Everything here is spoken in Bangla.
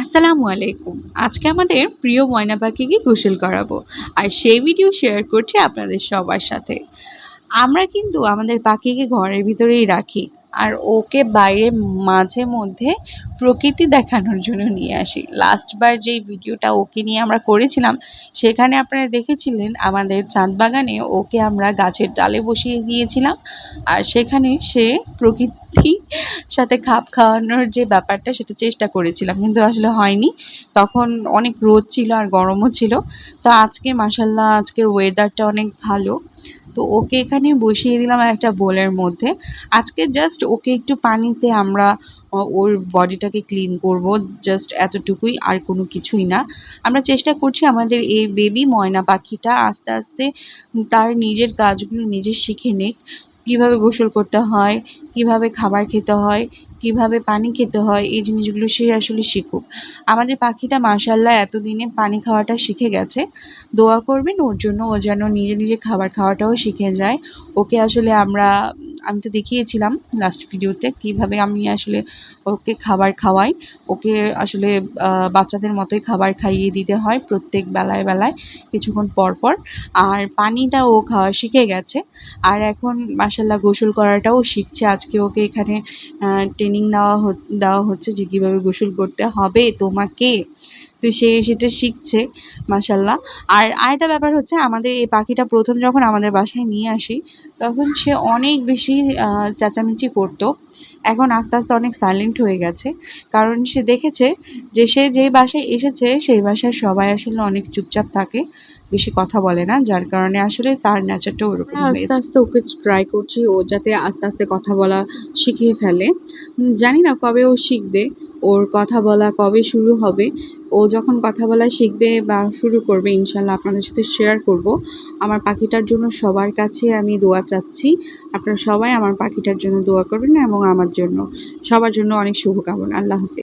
আসসালামু আলাইকুম। আজকে আমাদের প্রিয় ময়না পাখিকে গোসল করাবো আর সেই ভিডিও শেয়ার করছি আপনাদের সবার সাথে। আমরা কিন্তু আমাদের পাখিকে ঘরের ভিতরেই রাখি আর ওকে বাইরে মাঝে মধ্যে প্রকৃতি দেখানোর জন্য নিয়ে আসি। লাস্ট বার যেই ভিডিওটা ওকে নিয়ে আমরা করেছিলাম সেখানে আপনারা দেখেছিলেন আমাদের ছাদ বাগানে ওকে আমরা গাছের ডালে বসিয়ে দিয়েছিলাম আর সেখানে সে প্রকৃতির সাথে খাপ খাওয়ানোর যে ব্যাপারটা সেটা চেষ্টা করেছিলাম, কিন্তু আসলে হয়নি। তখন অনেক রোদ ছিল আর গরমও ছিল। তো আজকে মাশাআল্লাহ আজকের ওয়েদারটা অনেক ভালো। তো ওকে এখানে বসিয়ে দিলাম একটা বোলের মধ্যে। আজকে জাস্ট ওকে একটু পানিতে আমরা ওর বডিটাকে ক্লিন করব, জাস্ট এতটুকুই, আর কোনো কিছুই না। আমরা চেষ্টা করছি আমাদের এই বেবি ময়না পাখিটা আস্তে আস্তে তার নিজের কাজগুলো নিজে শিখে নিক। কিভাবে গোসল করতে হয়, কিভাবে খাবার খেতে হয়, কিভাবে পানি খেতে হয়, এই জিনিসগুলো সে আসলে শিখুক। আমাদের পাখিটা মাশাআল্লাহ এতদিনে পানি খাওয়াটা শিখে গেছে। দোয়া করবেন ওর জন্য, ও যেন নিজে নিজে খাবার খাওয়াটাও শিখে যায়। ওকে আসলে আমি তো দেখিয়েছিলাম লাস্ট ভিডিওতে কিভাবে আমি আসলে ওকে খাবার খাওয়াই। ওকে আসলে বাচ্চাদের মতোই খাবার খাইয়ে দিতে হয় প্রত্যেক বেলায় বেলায় কিছুক্ষণ পর পর। আর পানিটা ও খাওয়া শিখে গেছে। আর এখন মাশাআল্লাহ গোসল করাটাও শিখছে। আজকে ওকে এখানে ট্রেনিং দেওয়া হচ্ছে যে কীভাবে গোসল করতে হবে তোমাকে। তো সে সেটা শিখছে মাশাআল্লাহ। আর আরেকটা ব্যাপার হচ্ছে, আমাদের এই পাখিটা প্রথম যখন আমাদের বাসায় নিয়ে আসি তখন সে অনেক বেশি চেঁচামেচি করতো। এখন আস্তে আস্তে অনেক সাইলেন্ট হয়ে গেছে, কারণ সে দেখেছে যে সে যেই বাসায় এসেছে সেই বাসায় সবাই আসলে অনেক চুপচাপ থাকে, বেশি কথা বলে না, যার কারণে আসলে তার নেচারটা ওরকম আস্তে হয়েছে। আস্তে ওকে ট্রাই করছি ও যাতে আস্তে আস্তে কথা বলা শিখিয়ে ফেলে। জানি না কবে ও শিখবে, ওর কথা বলা কবে শুরু হবে। ও যখন কথা বলা শিখবে বা শুরু করবে ইনশাল্লাহ আপনাদের সাথে শেয়ার করব। আমার পাখিটার জন্য সবার কাছে আমি দোয়া চাচ্ছি। আপনারা সবাই আমার পাখিটার জন্য দোয়া করবেন এবং আমার জন্য, সবার জন্য অনেক শুভকামনা। আল্লাহ হাফেজ।